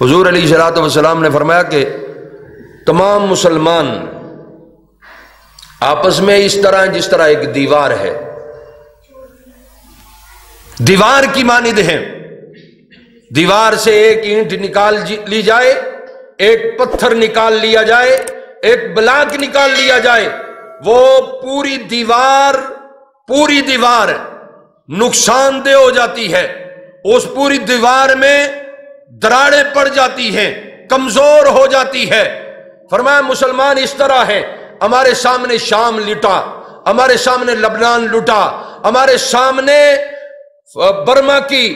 حضور علیہ الصلوۃ والسلام نے فرمایا کہ تمام مسلمان آپس میں اس طرح جس طرح ایک دیوار ہے، دیوار کی مانند ہے، دیوار سے ایک اینٹ نکال لی جائے، ایک پتھر نکال لیا جائے، ایک بلاک نکال لیا جائے، وہ پوری دیوار نقصان دہ ہو جاتی ہے، اس پوری دیوار میں دراڑیں پڑ جاتی ہیں، کمزور ہو جاتی ہے۔ فرمایا مسلمان اس طرح ہے، ہمارے سامنے شام لٹا، ہمارے سامنے لبنان لٹا، ہمارے سامنے برما کی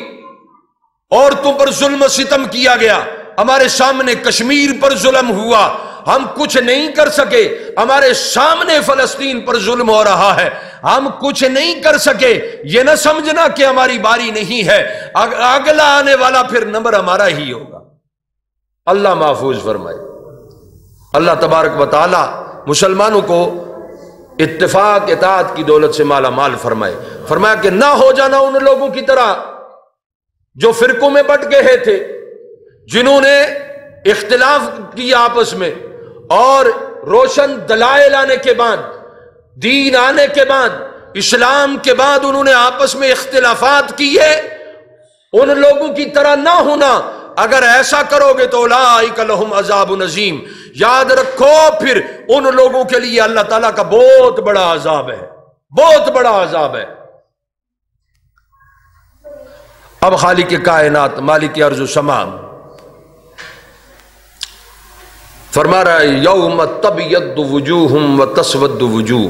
عورتوں پر ظلم و ستم کیا گیا، ہمارے سامنے کشمیر پر ظلم ہوا، ہم کچھ نہیں کر سکے، ہمارے سامنے فلسطین پر ظلم ہو رہا ہے، ہم کچھ نہیں کر سکے، یہ نہ سمجھنا کہ ہماری باری نہیں ہے، اگلا آنے والا پھر نمبر ہمارا ہی ہوگا۔ اللہ محفوظ فرمائے۔ اللہ تبارک و تعالی مسلمانوں کو اتفاق اطاعت کی دولت سے مالا مال فرمائے۔ فرمایا کہ نہ ہو جانا ان لوگوں کی طرح جو فرقوں میں بٹ گئے تھے، جنہوں نے اختلاف کیا آپس میں، اور روشن دلائل آنے کے بعد، دین آنے کے بعد، اسلام کے بعد انہوں نے آپس میں اختلافات کیے، ان لوگوں کی طرح نہ ہونا۔ اگر ایسا کرو گے تو اولئک لہم عذاب عظیم، یاد رکھو پھر ان لوگوں کے لیے اللہ تعالیٰ کا بہت بڑا عذاب ہے، بہت بڑا عذاب ہے۔ اب خالق کائنات مالک ارض و سما فرما رہا ہے یوم تبیض وجوہ وتسود وجوہ،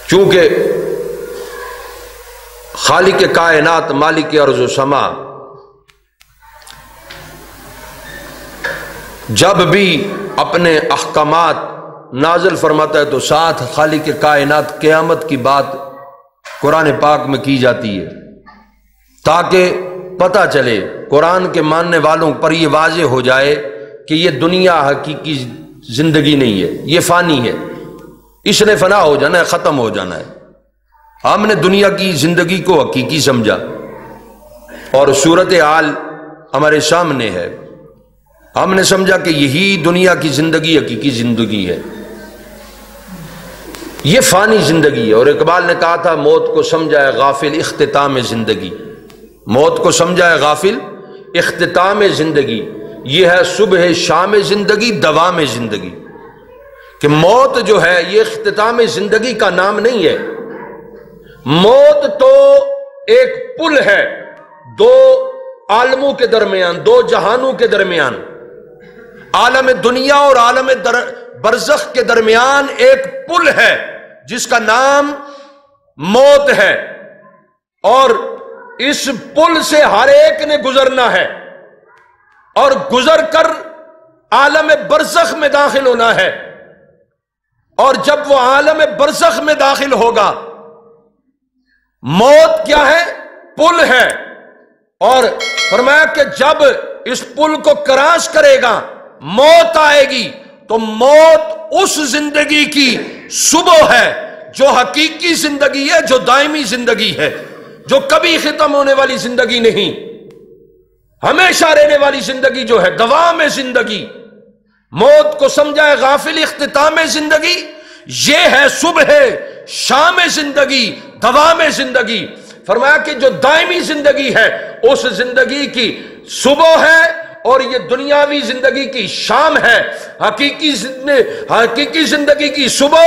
چونکہ خالق کائنات مالک ارض و سما جب بھی اپنے احکامات نازل فرماتا ہے تو ساتھ خالق کائنات قیامت کی بات قرآن پاک میں کی جاتی ہے، تاکہ پتہ چلے قرآن کے ماننے والوں پر یہ واضح ہو جائے کہ یہ دنیا حقیقی زندگی نہیں ہے، یہ فانی ہے، اس نے فنا ہو جانا ہے، ختم ہو جانا ہے۔ ہم نے دنیا کی زندگی کو حقیقی سمجھا اور صورتحال ہمارے سامنے ہے، ہم نے سمجھا کہ یہی دنیا کی زندگی حقیقی زندگی ہے، یہ فانی زندگی ہے۔ اور اقبال نے کہا تھا موت کو سمجھا ہے غافل اختتام زندگی، موت کو سمجھا ہے غافل اختتام زندگی، یہ ہے صبح شام زندگی دوام زندگی، کہ موت جو ہے یہ اختتام زندگی کا نام نہیں ہے۔ موت تو ایک پل ہے دو عالموں کے درمیان، دو جہانوں کے درمیان، عالم دنیا اور عالم برزخ کے درمیان ایک پل ہے جس کا نام موت ہے، اور اس پل سے ہر ایک نے گزرنا ہے اور گزر کر عالم برزخ میں داخل ہونا ہے، اور جب وہ عالم برزخ میں داخل ہوگا، موت کیا ہے؟ پل ہے، اور فرمایا کہ جب اس پل کو کراس کرے گا موت آئے گی، تو موت اس زندگی کی صبح ہے جو حقیقی زندگی ہے، جو دائمی زندگی ہے، جو کبھی ختم ہونے والی زندگی نہیں، ہمیشہ رہنے والی زندگی جو ہے، دوام زندگی۔ موت کو سمجھا ہے غافل اختتام زندگی، یہ ہے صبح شام زندگی، دوام زندگی۔ فرمایا کہ جو دائمی زندگی ہے اس زندگی کی صبح ہے، اور یہ دنیاوی زندگی کی شام ہے۔ حقیقی زندگی کی صبح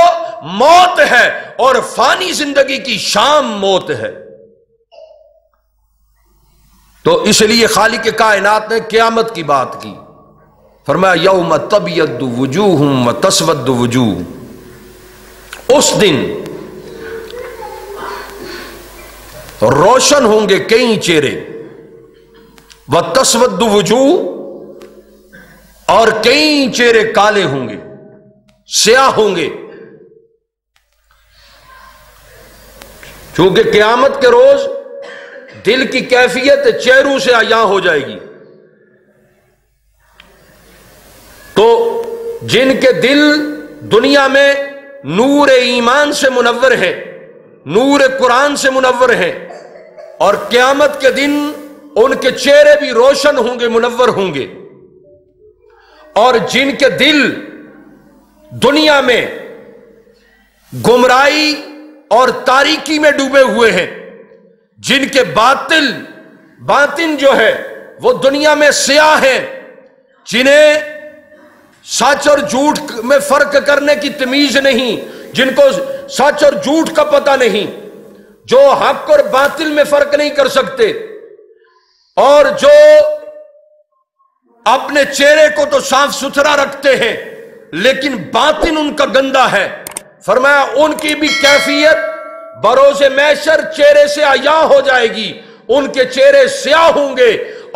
موت ہے اور فانی زندگی کی شام موت ہے۔ تو اس لیے خالق کائنات نے قیامت کی بات کی، فرمایا یوم تبیض وجوہ وتسود وجوہ، اس دن روشن ہوں گے کئی چہرے، وتسود وجوہ، اور کئی چہرے کالے ہوں گے، سیاہ ہوں گے، چونکہ قیامت کے روز دل کی کیفیت چہروں سے عیاں ہو جائے گی۔ تو جن کے دل دنیا میں نور ایمان سے منور ہے، نور قرآن سے منور ہے، اور قیامت کے دن ان کے چہرے بھی روشن ہوں گے، منور ہوں گے، اور جن کے دل دنیا میں گمراہی اور تاریکی میں ڈوبے ہوئے ہیں، جن کے باطن جو ہے وہ دنیا میں سیاہ ہیں، جنہیں سچ اور جھوٹ میں فرق کرنے کی تمیز نہیں، جن کو سچ اور جھوٹ کا پتہ نہیں، جو حق اور باطل میں فرق نہیں کر سکتے، اور جو اپنے چہرے کو تو صاف ستھرا رکھتے ہیں لیکن باطن ان کا گندا ہے، فرمایا ان کی بھی کیفیت بروز محشر چہرے سے عیاں ہو جائے گی، ان کے چہرے سیاہ ہوں گے،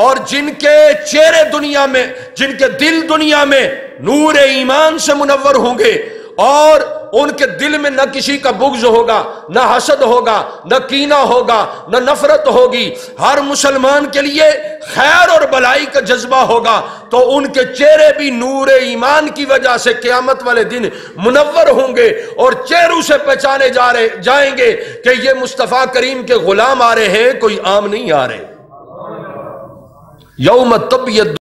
اور جن کے چہرے دنیا میں، جن کے دل دنیا میں نور ایمان سے منور ہوں گے، اور ان کے دل میں نہ کسی کا بغض ہوگا، نہ حسد ہوگا، نہ کینہ ہوگا، نہ نفرت ہوگی، ہر مسلمان کے لیے خیر اور بھلائی کا جذبہ ہوگا، تو ان کے چہرے بھی نور ایمان کی وجہ سے قیامت والے دن منور ہوں گے، اور چہروں سے پہچانے جائیں گے کہ یہ مصطفیٰ کریم کے غلام آ رہے ہیں، کوئی عام نہیں آ رہے۔ یوم تبیض